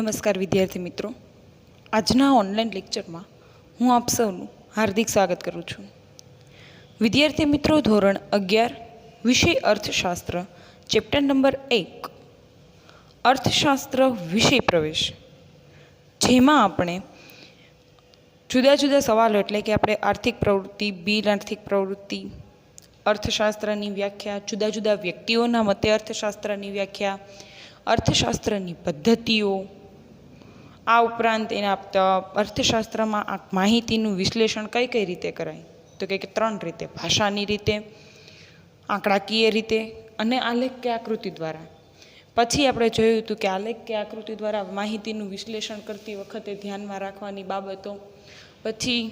નમસ્કાર વિદ્યાર્થી મિત્રો, આજના ઓનલાઈન લેક્ચરમાં હું આપ સૌનું હાર્દિક સ્વાગત કરું છું. વિદ્યાર્થી મિત્રો, ધોરણ 11 વિષય અર્થશાસ્ત્ર, ચેપ્ટર નંબર 1 અર્થશાસ્ત્ર વિષય પ્રવેશ, જેમાં આપણે જુદા જુદા સવાલો એટલે કે આપણે આર્થિક પ્રવૃત્તિ, બિન આર્થિક પ્રવૃત્તિ, અર્થશાસ્ત્રની વ્યાખ્યા, જુદા જુદા વ્યક્તિઓના મતે અર્થશાસ્ત્રની વ્યાખ્યા, અર્થશાસ્ત્રની પદ્ધતિઓ, આ ઉપરાંત એના અર્થશાસ્ત્રમાં આ માહિતીનું વિશ્લેષણ કઈ કઈ રીતે કરાય, તો કે 3 રીતે: ભાષાની રીતે, આંકડાકીય રીતે અને આલેખ કે આકૃતિ દ્વારા. પછી આપણે જોયું હતું કે આલેખ કે આકૃતિ દ્વારા માહિતીનું વિશ્લેષણ કરતી વખતે ધ્યાનમાં રાખવાની બાબતો. પછી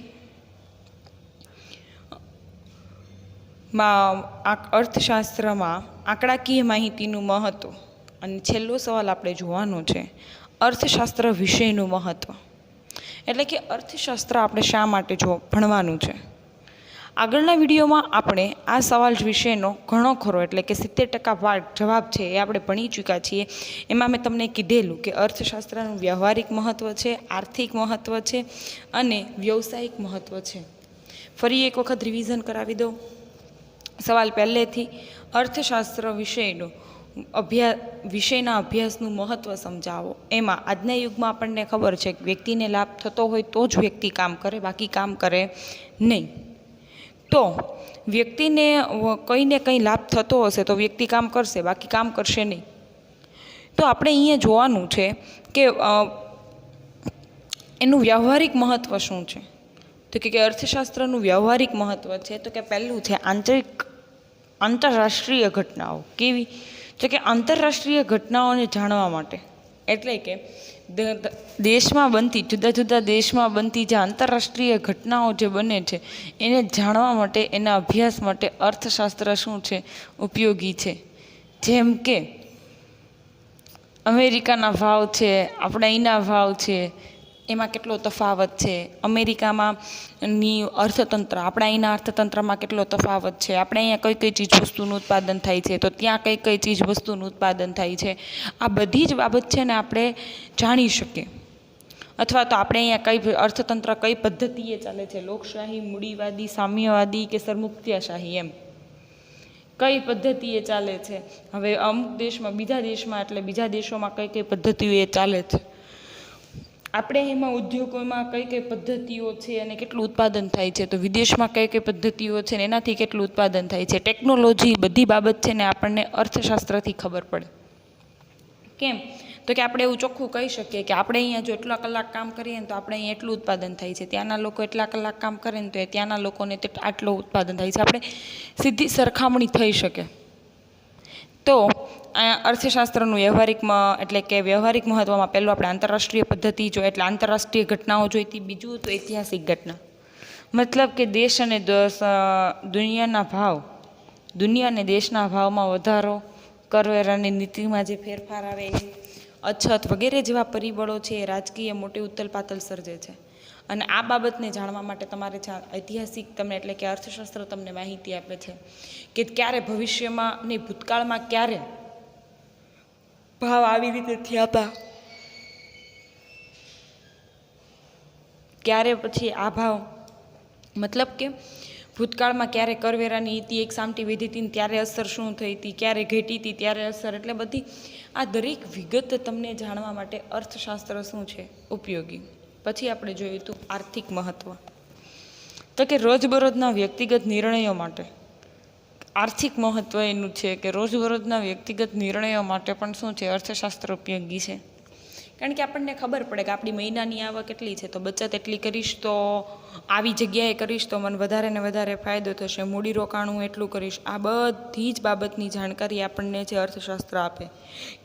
અર્થશાસ્ત્રમાં આંકડાકીય માહિતીનું મહત્ત્વ, અને છેલ્લો સવાલ આપણે જોવાનો છે અર્થશાસ્ત્ર વિષયનું મહત્ત્વ, એટલે કે અર્થશાસ્ત્ર આપણે શા માટે ભણવાનું છે. આગળના વિડીયોમાં આપણે આ સવાલ વિશેનો ઘણો ખરો એટલે કે 70% જવાબ છે એ આપણે ભણી ચૂક્યા છીએ. એમાં મેં તમને કીધેલું કે અર્થશાસ્ત્રનું વ્યવહારિક મહત્ત્વ છે, આર્થિક મહત્ત્વ છે અને વ્યવસાયિક મહત્ત્વ છે. ફરી એક વખત રિવિઝન કરાવી દઉં. સવાલ પહેલેથી: અર્થશાસ્ત્ર વિષયના અભ્યાસનું મહત્ત્વ સમજાવો. એમાં આજના યુગમાં આપણને ખબર છે કે વ્યક્તિને લાભ થતો હોય તો જ વ્યક્તિ કામ કરે, બાકી કામ કરે નહીં. તો વ્યક્તિને કંઈ ને કંઈ લાભ થતો હશે તો વ્યક્તિ કામ કરશે, બાકી કામ કરશે નહીં. તો આપણે અહીંયા જોવાનું છે કે એનું વ્યવહારિક મહત્ત્વ શું છે. તો કે અર્થશાસ્ત્રનું વ્યવહારિક મહત્ત્વ છે તો કે પહેલું છે આંતરરાષ્ટ્રીય ઘટનાઓ. કેવી? તો કે આંતરરાષ્ટ્રીય ઘટનાઓને જાણવા માટે, એટલે કે દેશમાં બનતી, જુદા જુદા દેશમાં બનતી જે આંતરરાષ્ટ્રીય ઘટનાઓ જે બને છે એને જાણવા માટે, એના અભ્યાસ માટે અર્થશાસ્ત્ર શું છે? ઉપયોગી છે. જેમ કે અમેરિકાના ભાવ છે, આપણા અહીંના ભાવ છે, એમાં કેટલો તફાવત છે. અમેરિકામાંની અર્થતંત્ર, આપણા અહીંના અર્થતંત્રમાં કેટલો તફાવત છે. આપણે અહીંયા કઈ કઈ ચીજ વસ્તુનું ઉત્પાદન થાય છે, તો ત્યાં કઈ કઈ ચીજ વસ્તુનું ઉત્પાદન થાય છે. આ બધી જ બાબત છે ને આપણે જાણી શકીએ. અથવા તો આપણે અહીંયા કઈ અર્થતંત્ર કઈ પદ્ધતિએ ચાલે છે, લોકશાહી, મૂડીવાદી, સામ્યવાદી કે સરમુખત્યારશાહી, એમ કઈ પદ્ધતિએ ચાલે છે. હવે અમુક દેશમાં, બીજા દેશમાં એટલે બીજા દેશોમાં કઈ કઈ પદ્ધતિઓ એ ચાલે છે. આપણે એમાં ઉદ્યોગોમાં કઈ કઈ પદ્ધતિઓ છે અને કેટલું ઉત્પાદન થાય છે, તો વિદેશમાં કઈ કઈ પદ્ધતિઓ છે ને એનાથી કેટલું ઉત્પાદન થાય છે. ટેકનોલોજી, બધી બાબત છે ને આપણને અર્થશાસ્ત્રથી ખબર પડે. કેમ? તો કે આપણે એવું ચોખ્ખું કહી શકીએ કે આપણે અહીંયા જો એટલા કલાક કામ કરીએ ને તો આપણે અહીંયા એટલું ઉત્પાદન થાય છે, ત્યાંના લોકો એટલા કલાક કામ કરે ને તો ત્યાંના લોકોને આટલું ઉત્પાદન થાય છે. આપણે સીધી સરખામણી થઈ શકે. તો અર્થશાસ્ત્રનું વ્યવહારિકમાં એટલે કે વ્યવહારિક મહત્ત્વમાં પહેલું આપણે આંતરરાષ્ટ્રીય પદ્ધતિ જો એટલે આંતરરાષ્ટ્રીય ઘટનાઓ જોઈતી. બીજું તો ઐતિહાસિક ઘટના, મતલબ કે દેશ અને દુનિયાના ભાવ, દુનિયા અને દેશના ભાવમાં વધારો, કરવેરાની નીતિમાં જે ફેરફાર આવે, અછત વગેરે જેવા પરિબળો છે એ રાજકીય મોટી ઉથલપાથલ સર્જે છે. અને આ બાબતને જાણવા માટે તમારે ઐતિહાસિક તમને એટલે કે અર્થશાસ્ત્ર તમને માહિતી આપે છે કે ક્યારે ભવિષ્યમાં ને ભૂતકાળમાં ક્યારે ભાવ આવી રીતે થયા હતા, ક્યારે પછી આ ભાવ, મતલબ કે ભૂતકાળમાં ક્યારે કરવેરાની નીતિ એક સામટી વધી હતી ત્યારે અસર શું થઈ હતી, ક્યારે ઘટી હતી ત્યારે અસર, એટલે બધી આ દરેક વિગત તમને જાણવા માટે અર્થશાસ્ત્ર શું છે? ઉપયોગી. પછી આપણે જોયું હતું આર્થિક મહત્ત્વ, તો કે રોજબરોજના વ્યક્તિગત નિર્ણયો માટે આર્થિક મહત્ત્વ એનું છે કે રોજબરોજના વ્યક્તિગત નિર્ણયો માટે પણ શું છે? અર્થશાસ્ત્ર ઉપયોગી છે. કારણ કે આપણને ખબર પડે કે આપણી મહિનાની આવક કેટલી છે, તો બચત એટલી કરીશ તો આવી જગ્યાએ કરીશ તો મને વધારે ને વધારે ફાયદો થશે, મૂડીરોકાણ હું એટલું કરીશ. આ બધી જ બાબતની જાણકારી આપણને જે અર્થશાસ્ત્ર આપે,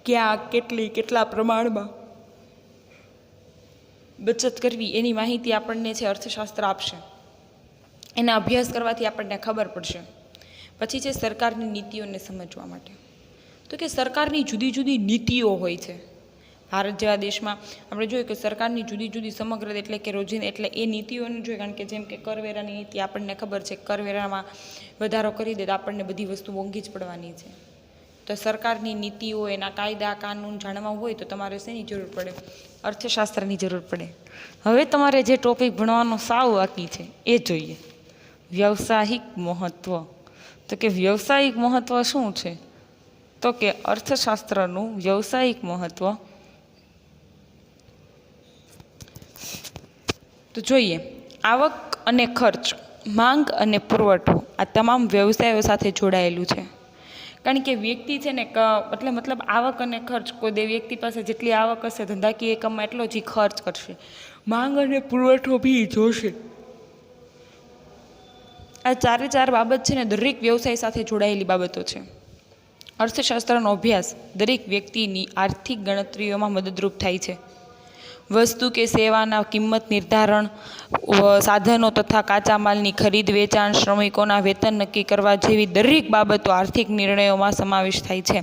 ક્યાં કેટલી કેટલા પ્રમાણમાં બચત કરવી એની માહિતી આપણને છે અર્થશાસ્ત્ર આપશે. એના અભ્યાસ કરવાથી આપણને ખબર પડશે. પછી છે સરકારની નીતિઓને સમજવા માટે, તો કે સરકારની જુદી જુદી નીતિઓ હોય છે. ભારત જેવા દેશમાં આપણે જોયું કે સરકારની જુદી જુદી સમગ્ર એટલે કે રોજીને એટલે એ નીતિઓને જોઈએ. કારણ કે જેમ કે કરવેરાની નીતિ આપણને ખબર છે, કરવેરામાં વધારો કરી દે તો આપણને બધી વસ્તુ મોંઘી જ પડવાની છે. તો સરકારની નીતિઓ, એના કાયદા કાનૂન જાણવા હોય તો તમારે શેની જરૂર પડે? અર્થશાસ્ત્રની જરૂર પડે. હવે તમારે જે ટોપિક ભણવાનો સાવ બાકી છે એ જોઈએ, વ્યવસાયિક મહત્ત્વ. તો કે વ્યવસાયિક મહત્ત્વ શું છે? તો કે અર્થશાસ્ત્રનું વ્યવસાયિક મહત્ત્વ. તો જોઈએ, આવક અને ખર્ચ, માંગ અને પુરવઠો આ તમામ વ્યવસાયો સાથે જોડાયેલું છે. કારણ કે વ્યક્તિ છે ને મતલબ આવક અને ખર્ચ, કોઈ વ્યક્તિ પાસે જેટલી આવક હશે ધંધાકીય એકમમાં એટલો જ ખર્ચ કરશે. માંગ અને પુરવઠો બી જોશે. આ ચારે ચાર બાબત છે ને દરેક વ્યવસાય સાથે જોડાયેલી બાબતો છે. અર્થશાસ્ત્રનો અભ્યાસ દરેક વ્યક્તિની આર્થિક ગણતરીઓમાં મદદરૂપ થાય છે. વસ્તુ કે સેવાના કિંમત નિર્ધારણ, સાધનો તથા કાચા માલની ખરીદ વેચાણ, શ્રમિકોના વેતન નક્કી કરવા જેવી દરેક બાબતો આર્થિક નિર્ણયોમાં સમાવેશ થાય છે.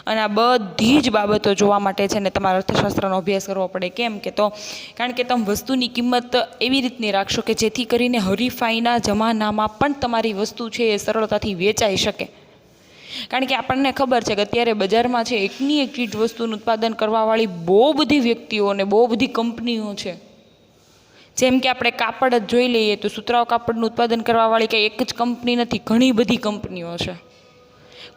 અને આ બધી જ બાબતો જોવા માટે છે ને તમારે અર્થશાસ્ત્રનો અભ્યાસ કરવો પડે. કેમ કે કારણ કે તમે વસ્તુની કિંમત એવી રીતની રાખશો કે જેથી કરીને હરીફાઈના જમાનામાં પણ તમારી વસ્તુ છે એ સરળતાથી વેચાઈ શકે. કારણ કે આપણને ખબર છે કે અત્યારે બજારમાં છે એકની એક ચીજ વસ્તુનું ઉત્પાદન કરવાવાળી બહુ બધી વ્યક્તિઓ અને બહુ બધી કંપનીઓ છે. જેમ કે આપણે કાપડ જ જોઈ લઈએ તો સુતરાઉ કાપડનું ઉત્પાદન કરવાવાળી કંઈ એક જ કંપની નથી, ઘણી બધી કંપનીઓ છે.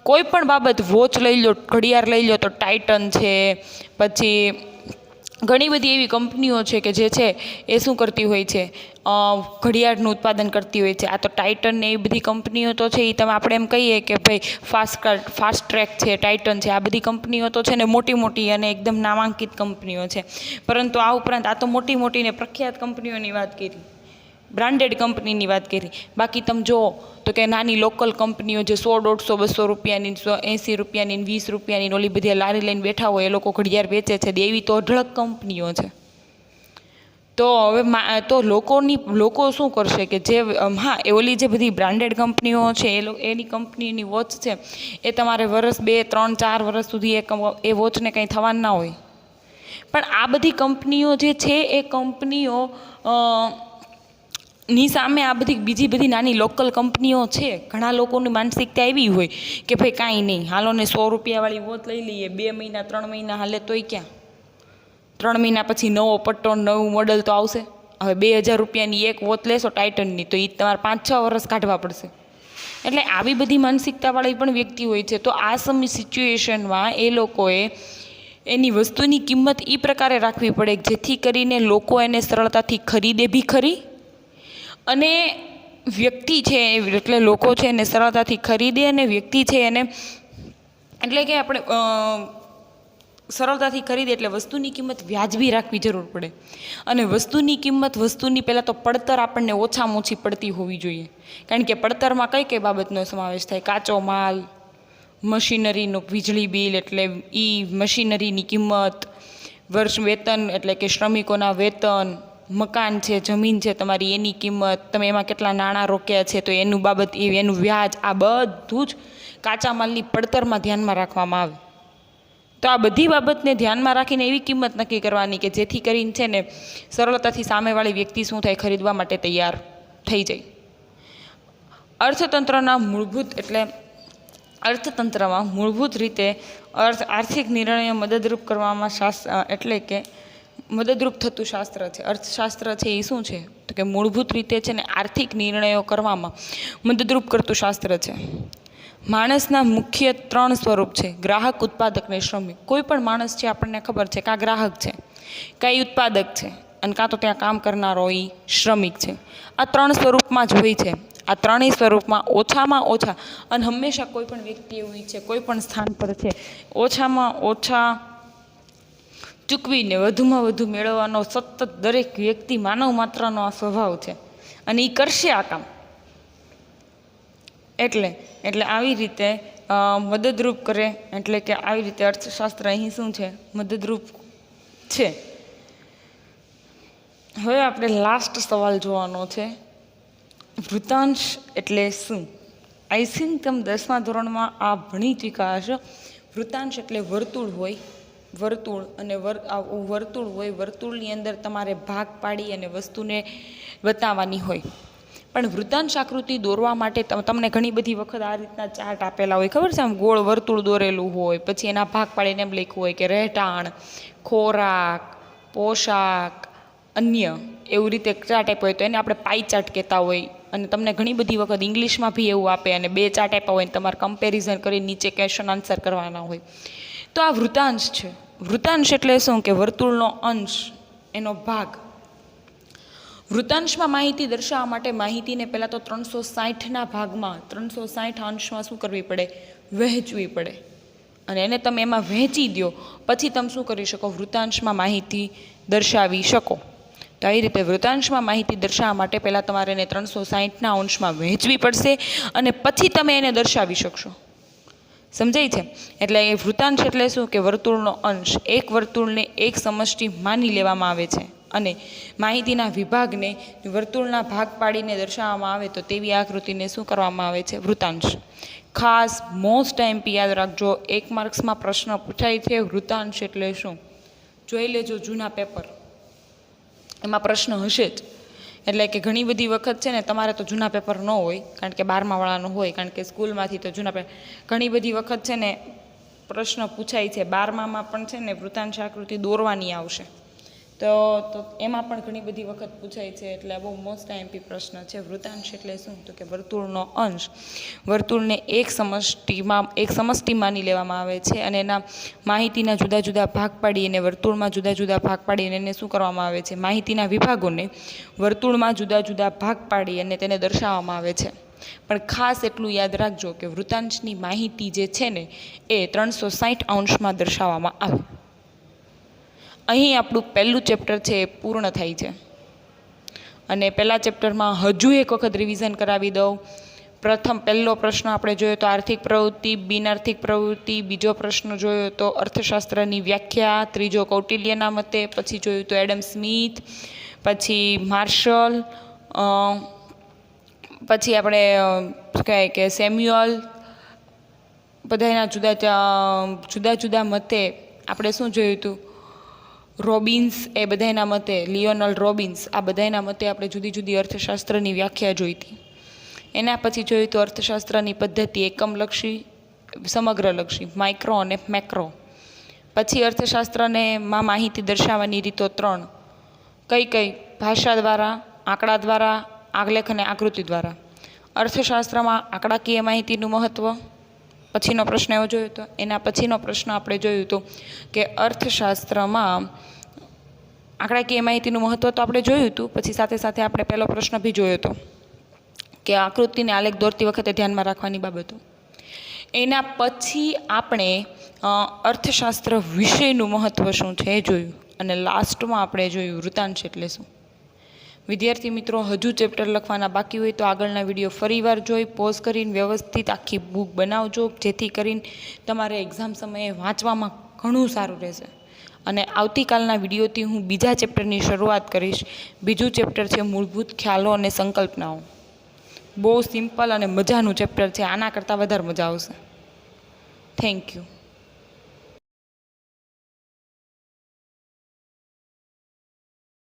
કોઈ પણ બાબત, વોચ લઈ લો, ઘડિયાળ લઈ લો તો ટાઇટન છે, પછી ઘણી બધી એવી કંપનીઓ છે કે જે છે એ શું કરતી હોય છે, ઘડિયાળનું ઉત્પાદન કરતી હોય છે. આ તો ટાઇટન ને એ બધી કંપનીઓ તો છે, એ તમે આપણે એમ કહીએ કે ભાઈ ફાસ્ટ ટ્રેક છે, ટાઇટન છે, આ બધી કંપનીઓ તો છે ને મોટી મોટી અને એકદમ નામાંકિત કંપનીઓ છે. પરંતુ આ ઉપરાંત આ તો મોટી મોટી ને પ્રખ્યાત કંપનીઓની વાત કરી, બ્રાન્ડેડ કંપનીની વાત કરી. બાકી તમે જુઓ તો કે નાની લોકલ કંપનીઓ જે 100, 150, 200 રૂપિયાની, 80 રૂપિયાની, 20 રૂપિયાની ઓલી બધી લારી લઈને બેઠા હોય, એ લોકો ઘડિયાળ વેચે છે, એવી તો અઢળક કંપનીઓ છે. તો હવે લોકો શું કરશે કે જે એ ઓલી જે બધી બ્રાન્ડેડ કંપનીઓ છે એની કંપનીની વોચ છે એ તમારે વર્ષ 2, 3, 4 વર્ષ સુધી એ વોચને કંઈ થવાનું ના હોય. પણ આ બધી કંપનીઓ જે છે એ કંપનીઓ ની સામે આ બીજી બધી નાની લોકલ કંપનીઓ છે. ઘણા લોકોની માનસિકતા એવી હોય કે ભાઈ કાંઈ નહીં, હાલો ને 100 રૂપિયાવાળી વોચ લઈ લઈએ, 2 મહિના 3 મહિના હાલે તોય ક્યાં, 3 મહિના પછી નવો પટ્ટો, નવું મોડલ તો આવશે. હવે 2000 રૂપિયાની એક વોચ લેશો ટાઇટનની તો એ તમારે 5-6 વર્ષ કાઢવા પડશે. એટલે આવી બધી માનસિકતાવાળી પણ વ્યક્તિ હોય છે. તો આ સિચ્યુએશનમાં એ લોકોએ એની વસ્તુની કિંમત એ પ્રકારે રાખવી પડે જેથી કરીને લોકો એને સરળતાથી ખરીદે બી ખરી, અને વ્યક્તિ છે એટલે લોકો છે એને સરળતાથી ખરીદે, અને વ્યક્તિ છે એને એટલે કે આપણે સરળતાથી ખરીદે એટલે વસ્તુની કિંમત વ્યાજબી રાખવી જરૂર પડે. અને વસ્તુની કિંમત, વસ્તુની પહેલાં તો પડતર આપણને ઓછામાં ઓછી પડતી હોવી જોઈએ. કારણ કે પડતરમાં કઈ કઈ બાબતનો સમાવેશ થાય? કાચો માલ, મશીનરીનું વીજળી બિલ એટલે મશીનરીની કિંમત, વર્ષ વેતન એટલે કે શ્રમિકોના વેતન, મકાન છે, જમીન છે તમારી એની કિંમત, તમે એમાં કેટલા નાણાં રોક્યા છે તો એનું બાબત, એનું વ્યાજ, આ બધું જ કાચા માલની પડતરમાં ધ્યાનમાં રાખવામાં આવે. તો આ બધી બાબતને ધ્યાનમાં રાખીને એવી કિંમત નક્કી કરવાની કે જેથી કરીને છે ને સરળતાથી સામેવાળી વ્યક્તિ શું થાય, ખરીદવા માટે તૈયાર થઈ જાય. અર્થતંત્રના મૂળભૂત એટલે અર્થતંત્રમાં મૂળભૂત રીતે આર્થિક નિર્ણયો મદદરૂપ કરવામાં એટલે કે મદદરૂપ થતું શાસ્ત્ર છે. અર્થશાસ્ત્ર છે એ શું છે તો કે મૂળભૂત રીતે છે ને આર્થિક નિર્ણયો કરવામાં મદદરૂપ કરતું શાસ્ત્ર છે. માણસના મુખ્ય 3 સ્વરૂપ છે: ગ્રાહક, ઉત્પાદક ને શ્રમિક. કોઈ પણ માણસ છે આપણને ખબર છે કે આ ગ્રાહક છે, કાંઈ ઉત્પાદક છે, અને કાં તો ત્યાં કામ કરનારો એ શ્રમિક છે. આ 3 સ્વરૂપમાં જ હોય છે. આ 3 સ્વરૂપમાં ઓછામાં ઓછા, અને હંમેશા કોઈ પણ વ્યક્તિ એવું છે કોઈ પણ સ્થાન પર છે ઓછામાં ઓછા ચૂકવીને વધુમાં વધુ મેળવવાનો સતત દરેક વ્યક્તિ માનવ માત્રનો આ સ્વભાવ છે, અને એ કરશે આ કામ. એટલે આવી રીતે મદદરૂપ કરે, એટલે કે આવી રીતે અર્થશાસ્ત્ર અહીં શું છે, મદદરૂપ છે. હવે આપણે લાસ્ટ સવાલ જોવાનો છે, વૃતાંશ એટલે શું? આઈ થિંક તમે 10મા ધોરણમાં આ ભણી ચૂક્યા હશો. વૃતાંશ એટલે વર્તુળ હોય, વર્તુળ અને વર્તુળ હોય, વર્તુળની અંદર તમારે ભાગ પાડી અને વસ્તુને બતાવવાની હોય. પણ વૃત્તાંશ આકૃતિ દોરવા માટે તમને ઘણી બધી વખત આ રીતના ચાર્ટ આપેલા હોય, ખબર છે, આમ ગોળ વર્તુળ દોરેલું હોય, પછી એના ભાગ પાડીને એમ લખ્યું હોય કે રહેઠાણ, ખોરાક, પોશાક, અન્ય, એવું રીતે ચાર્ટ આપ્યો હોય તો એને આપણે પાઈ ચાર્ટ કહેતા હોય. અને તમને ઘણી બધી વખત ઇંગ્લિશમાં બી એવું આપે અને બે ચાર્ટ આપ્યા હોય ને તમારે કમ્પેરિઝન કરી નીચે ક્વેશ્ચન આન્સર કરવાના હોય. તો આ વૃત્તાંશ છે. વૃત્તાંશ એટલે શું કે વર્તુળનો અંશ, એનો ભાગ. વૃત્તાંશમાં માહિતી દર્શાવવા માટે માહિતીને પહેલાં તો 360ના ભાગમાં 360 અંશમાં શું કરવી પડે? વહેંચવી પડે. અને એને તમે એમાં વહેંચી દો પછી તમે શું કરી શકો? વૃત્તાંશમાં માહિતી દર્શાવી શકો. તો આવી રીતે વૃત્તાંશમાં માહિતી દર્શાવવા માટે પહેલાં તમારે એને 360ના અંશમાં વહેંચવી પડશે અને પછી તમે એને દર્શાવી શકશો. સમજાય છે? એટલે એ વૃત્તાંશ એટલે શું કે વર્તુળનો અંશ. એક વર્તુળને એક સમષ્ટિ માની લેવામાં આવે છે અને માહિતીના વિભાગને વર્તુળના ભાગ પાડીને દર્શાવવામાં આવે તો તેવી આકૃતિને શું કરવામાં આવે છે? વૃત્તાંશ. ખાસ મોસ્ટ એમપી યાદ રાખજો, 1 માર્ક્સમાં પ્રશ્ન પૂછાય છે વૃત્તાંશ એટલે શું. જોઈ લેજો જૂના પેપર, એમાં પ્રશ્ન હશે જ. એટલે કે ઘણી બધી વખત છે ને તમારે તો જૂના પેપર ન હોય, કારણ કે 12મા વાળાનું હોય, કારણ કે સ્કૂલમાંથી તો જૂના પેપર ઘણી બધી વખત છે ને પ્રશ્ન પૂછાય છે. 12મામાં પણ છે ને વૃત્તાંશ આકૃતિ દોરવાની આવશે, તો એમાં પણ ઘણી બધી વખત પૂછાય છે. એટલે બહુ મોસ્ટ એમપી પ્રશ્ન છે. વૃત્તાંશ એટલે શું? તો કે વર્તુળનો અંશ. વર્તુળને એક સમષ્ટિ માની લેવામાં આવે છે અને એના માહિતીના જુદા જુદા ભાગ પાડી અને વર્તુળમાં જુદા જુદા ભાગ પાડીને એને શું કરવામાં આવે છે? માહિતીના વિભાગોને વર્તુળમાં જુદા જુદા ભાગ પાડી અને તેને દર્શાવવામાં આવે છે. પણ ખાસ એટલું યાદ રાખજો કે વૃત્તાંશની માહિતી જે છે ને એ 360 અંશમાં દર્શાવવામાં આવે. અહીં આપણું પહેલું ચેપ્ટર છે એ પૂર્ણ થાય છે. અને પહેલા ચેપ્ટરમાં હજુ એક વખત રિવિઝન કરાવી દઉં. પહેલો પ્રશ્ન આપણે જોયો તો આર્થિક પ્રવૃત્તિ, બિનઆર્થિક પ્રવૃત્તિ. બીજો પ્રશ્ન જોયો તો અર્થશાસ્ત્રની વ્યાખ્યા. ત્રીજો કૌટિલ્યના મતે. પછી જોયું તો એડમ સ્મિથ, પછી માર્શલ, પછી આપણે શું કહેવાય કે સેમ્યુઅલ. બધાના જુદા જુદા મતે આપણે શું જોયું હતું? રોબિન્સ, એ બધાના મતે, લિયોનલ રોબિન્સ, આ બધાના મતે આપણે જુદી જુદી અર્થશાસ્ત્રની વ્યાખ્યા જોઈ હતી. એના પછી જોયું તો અર્થશાસ્ત્રની પદ્ધતિ એકમલક્ષી, સમગ્રલક્ષી, માઇક્રો અને મેક્રો. પછી અર્થશાસ્ત્રને માં માહિતી દર્શાવવાની રીતો 3. કઈ? ભાષા દ્વારા, આંકડા દ્વારા, આલેખ અને આકૃતિ દ્વારા. અર્થશાસ્ત્રમાં આંકડાકીય માહિતીનું મહત્ત્વ પછીનો પ્રશ્ન એવો જોયો હતો. એના પછીનો પ્રશ્ન આપણે જોયું હતું કે અર્થશાસ્ત્રમાં આંકડાકીય માહિતીનું મહત્ત્વ તો આપણે જોયું હતું. પછી સાથે સાથે આપણે પહેલો પ્રશ્ન બી જોયો હતો કે આકૃતિને આલેખ દોરતી વખતે ધ્યાનમાં રાખવાની બાબતો. એના પછી આપણે અર્થશાસ્ત્ર વિષયનું મહત્ત્વ શું છે એ જોયું. અને લાસ્ટમાં આપણે જોયું વૃત્તાંશ એટલે શું. વિદ્યાર્થી મિત્રો, હજુ ચેપ્ટર લખવાના બાકી હોય તો આગળના વિડીયો ફરીવાર જોઈ પોઝ કરીને વ્યવસ્થિત આખી બુક બનાવજો, જેથી કરીને તમારે એક્ઝામ સમયે વાંચવામાં ઘણું સારું રહેશે. અને આવતીકાલના વિડીયોથી હું બીજા ચેપ્ટરની શરૂઆત કરીશ. બીજું ચેપ્ટર છે મૂળભૂત ખ્યાલો અને સંકલ્પનાઓ. બહુ સિમ્પલ અને મજાનું ચેપ્ટર છે. આના કરતાં વધારે મજા આવશે. Thank you.